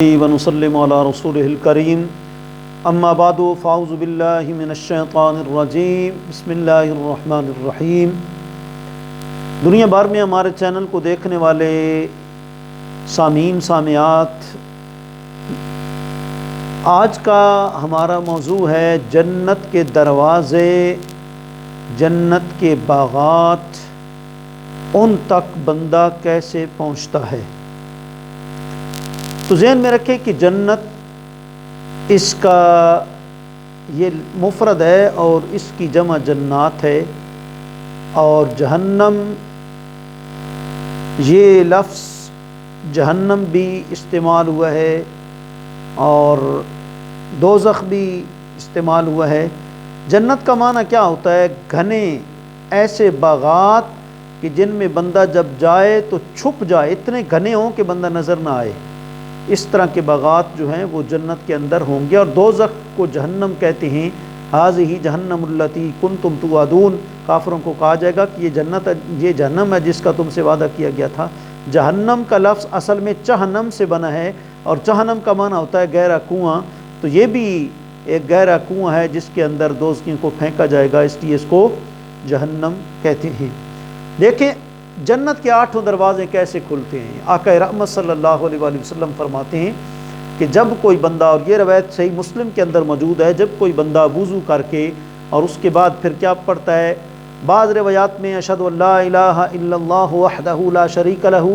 ونسلم علی رسولہ الکریم اما بعد فاعوذ باللہ من الشیطان الرجیم بسم اللہ الرحمن الرحیم۔ دنیا بھر میں ہمارے چینل کو دیکھنے والے سامعین سامعات، آج کا ہمارا موضوع ہے جنت کے دروازے، جنت کے باغات، ان تک بندہ کیسے پہنچتا ہے۔ تو ذہن میں رکھیں کہ جنت اس کا یہ مفرد ہے اور اس کی جمع جنات ہے، اور جہنم یہ لفظ جہنم بھی استعمال ہوا ہے اور دوزخ بھی استعمال ہوا ہے۔ جنت کا معنی کیا ہوتا ہے؟ گھنے ایسے باغات کہ جن میں بندہ جب جائے تو چھپ جائے، اتنے گھنے ہوں کہ بندہ نظر نہ آئے، اس طرح کے باغات جو ہیں وہ جنت کے اندر ہوں گے۔ اور دوزخ کو جہنم کہتے ہیں، ھذہ جہنم التی کنتم توعدون۔ کافروں کو کہا جائے گا کہ یہ جہنم ہے جس کا تم سے وعدہ کیا گیا تھا۔ جہنم کا لفظ اصل میں چہنم سے بنا ہے، اور چہنم کا معنی ہوتا ہے گہرا کنواں، تو یہ بھی ایک گہرا کنواں ہے جس کے اندر دوزخیوں کو پھینکا جائے گا، اس لیے اس کو جہنم کہتے ہیں۔ دیکھیں جنت کے 8 دروازے کیسے کھلتے ہیں۔ آقا رحمت صلی اللہ علیہ وآلہ وسلم فرماتے ہیں کہ جب کوئی بندہ، اور یہ روایت صحیح مسلم کے اندر موجود ہے، جب کوئی بندہ وضو کر کے اور اس کے بعد پھر کیا پڑھتا ہے، بعض روایات میں اشہد ان لا الہ الا اللہ وحدہ لا شریک لہ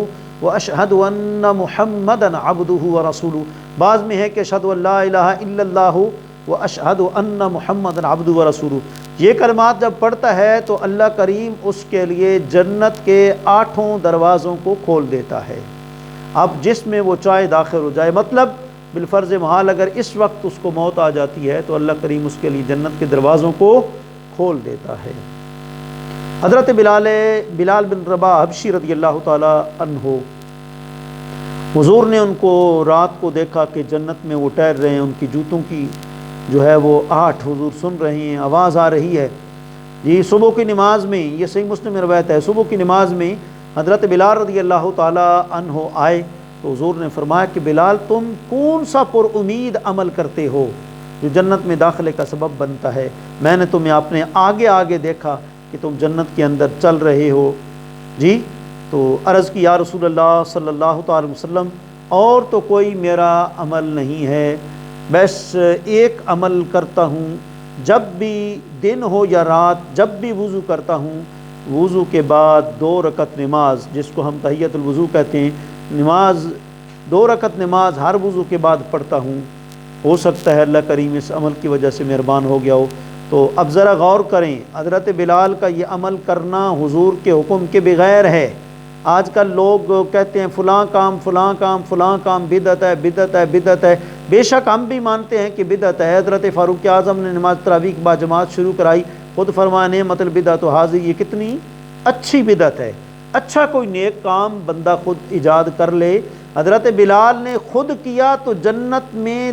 واشہد ان محمدا عبدہ ورسولہ، بعض میں ہے کہ اشہد ان لا الہ الا اللہ واشہد ان محمدا عبدہ ورسولہ۔ یہ کلمات جب پڑھتا ہے تو اللہ کریم اس کے لیے جنت کے 8 دروازوں کو کھول دیتا ہے۔ اب جس میں وہ چاہے داخل ہو جائے، مطلب بالفرض محال اگر اس وقت اس کو موت آ جاتی ہے تو اللہ کریم اس کے لیے جنت کے دروازوں کو کھول دیتا ہے۔ حضرت بلال بن رباح حبشی رضی اللہ تعالی عنہ، حضور نے ان کو رات کو دیکھا کہ جنت میں وہ ٹہر رہے ہیں، ان کی جوتوں کی جو ہے وہ آہٹ حضور سن رہے ہیں، آواز آ رہی ہے۔ یہ صبح کی نماز میں، یہ صحیح مسلم میں روایت ہے، صبح کی نماز میں حضرت بلال رضی اللہ تعالی عنہ آئے تو حضور نے فرمایا کہ بلال تم کون سا پر امید عمل کرتے ہو جو جنت میں داخلے کا سبب بنتا ہے؟ میں نے تمہیں اپنے آگے آگے دیکھا کہ تم جنت کے اندر چل رہے ہو۔ جی تو عرض کی یا رسول اللہ صلی اللہ تعالی وسلم، اور تو کوئی میرا عمل نہیں ہے، بس ایک عمل کرتا ہوں، جب بھی دن ہو یا رات، جب بھی وضو کرتا ہوں، وضو کے بعد 2 رکعت نماز، جس کو ہم تحیۃ الوضو کہتے ہیں، نماز 2 رکعت نماز ہر وضو کے بعد پڑھتا ہوں۔ ہو سکتا ہے اللہ کریم اس عمل کی وجہ سے مہربان ہو گیا ہو۔ تو اب ذرا غور کریں، حضرت بلال کا یہ عمل کرنا حضور کے حکم کے بغیر ہے۔ آج کل لوگ کہتے ہیں فلاں کام فلاں کام فلاں کام بدعت ہے بدعت ہے بدعت ہے۔ بے شک ہم بھی مانتے ہیں کہ بدعت ہے۔ حضرت فاروق اعظم نے نماز تراویح با جماعت شروع کرائی، خود فرمایا نعمت البدعۃ ھذہ، یہ کتنی اچھی بدعت ہے۔ اچھا کوئی نیک کام بندہ خود ایجاد کر لے، حضرت بلال نے خود کیا تو جنت میں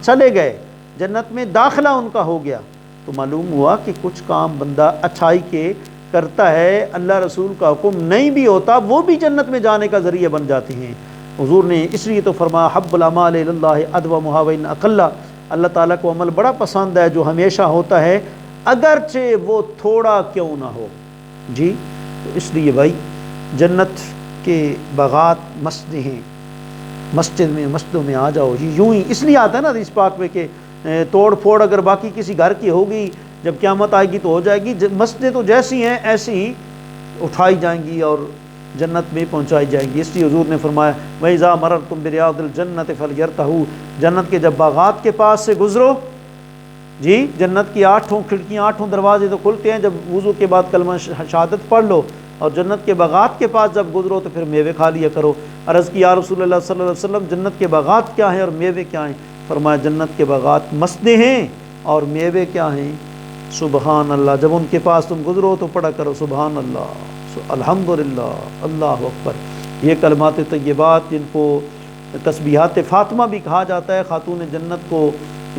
چلے گئے، جنت میں داخلہ ان کا ہو گیا۔ تو معلوم ہوا کہ کچھ کام بندہ اچھائی کے کرتا ہے، اللہ رسول کا حکم نہیں بھی ہوتا، وہ بھی جنت میں جانے کا ذریعہ بن جاتے ہیں۔ حضور نے اس لیے تو فرمایا حب الاعمال الی اللہ ادومھا وان اقل، اللہ تعالیٰ کو عمل بڑا پسند ہے جو ہمیشہ ہوتا ہے اگرچہ وہ تھوڑا کیوں نہ ہو۔ جی تو اس لیے بھائی جنت کے باغات مسجدیں ہیں، مسجدوں میں آ جاؤ، یہ یوں ہی اس لیے آتا ہے نا حدیث پاک میں کہ توڑ پھوڑ اگر باقی کسی گھر کی ہوگی، جب قیامت آئے گی تو ہو جائے گی، مسجدیں تو جیسی ہیں ایسی ہی اٹھائی جائیں گی اور جنت میں پہنچائی جائیں گی۔ اس لیے حضور نے فرمایا وَإِذَا مَرَرْتُم بِرِيَاضِ الْجَنَّةِ فَلْيَرْتَحُوا، جنت کے جب باغات کے پاس سے گزرو، جی جنت کی 8 کھڑکیاں 8 دروازے تو کھلتے ہیں جب وضو کے بعد کلمہ شہادت پڑھ لو، اور جنت کے باغات کے پاس جب گزرو تو پھر میوے کھا لیا کرو۔ عرض کی یا رسول اللہ صلی اللہ علیہ وسلم جنت کے باغات کیا ہیں اور میوے کیا ہیں؟ فرمایا جنت کے باغات مسجدیں ہیں اور میوے کیا ہیں؟ سبحان اللہ۔ جب ان کے پاس تم گزرو تو پڑھا کرو سبحان اللہ، الحمدللہ، اللہ اکبر، یہ کلمات طیبات جن کو تسبیحات فاطمہ بھی کہا جاتا ہے۔ خاتون جنت کو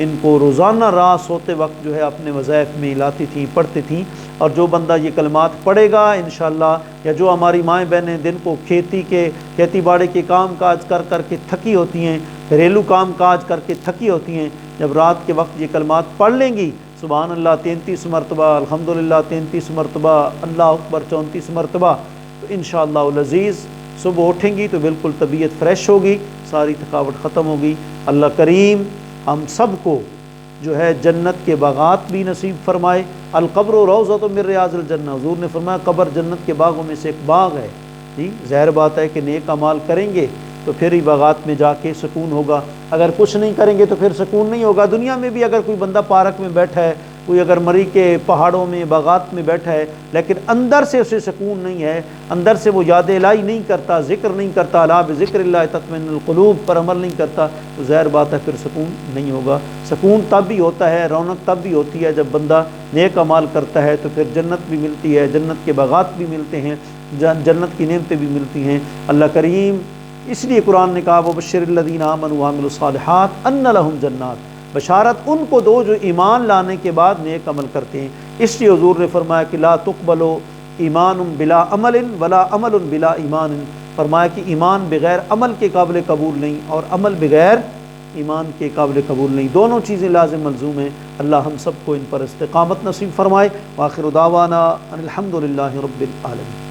ان کو روزانہ رات سوتے وقت جو ہے اپنے وظائف میں لاتی تھیں، پڑھتی تھیں۔ اور جو بندہ یہ کلمات پڑھے گا انشاءاللہ، یا جو ہماری مائیں بہنیں دن کو کھیتی باڑی کے کام کاج کر کر کے تھکی ہوتی ہیں، گھریلو کام کاج کر کے تھکی ہوتی ہیں، جب رات کے وقت یہ کلمات پڑھ لیں گی، سبحان اللہ 33 مرتبہ، الحمدللہ 33 مرتبہ، اللہ اکبر 34 مرتبہ، تو انشاءاللہ العزیز صبح اٹھیں گی تو بالکل طبیعت فریش ہوگی، ساری تھکاوٹ ختم ہوگی۔ اللہ کریم ہم سب کو جو ہے جنت کے باغات بھی نصیب فرمائے۔ القبر روضۃ من ریاض الجنہ، حضور نے فرمایا قبر جنت کے باغوں میں سے ایک باغ ہے۔ جی ظاہر بات ہے کہ نیک اعمال کریں گے تو پھر ہی باغات میں جا کے سکون ہوگا، اگر کچھ نہیں کریں گے تو پھر سکون نہیں ہوگا۔ دنیا میں بھی اگر کوئی بندہ پارک میں بیٹھا ہے، کوئی اگر مری کے پہاڑوں میں باغات میں بیٹھا ہے، لیکن اندر سے اسے سکون نہیں ہے، اندر سے وہ یاد الہی نہیں کرتا، ذکر نہیں کرتا، الا بذکر اللہ تطمئن القلوب پر عمل نہیں کرتا، تو ظاہر بات ہے پھر سکون نہیں ہوگا۔ سکون تب بھی ہوتا ہے، رونق تب بھی ہوتی ہے جب بندہ نیک اعمال کرتا ہے، تو پھر جنت بھی ملتی ہے، جنت کے باغات بھی ملتے ہیں، جنت کی نعمتیں بھی ملتی ہیں۔ اللہ کریم اس لیے قرآن نے کہا وبشر الذین آمنوا وعملوا الصالحات ان لہم جنات، بشارت ان کو دو جو ایمان لانے کے بعد نیک عمل کرتے ہیں۔ اس لیے حضور نے فرمایا کہ لا تقبل ایمان بلا عمل ولا عمل بلا ایمان، فرمایا کہ ایمان بغیر عمل کے قابل قبول نہیں اور عمل بغیر ایمان کے قابل قبول نہیں، دونوں چیزیں لازم ملزوم ہیں۔ اللہ ہم سب کو ان پر استقامت نصیب فرمائے۔ وآخر دعوانا ان الحمد للہ رب العالمین۔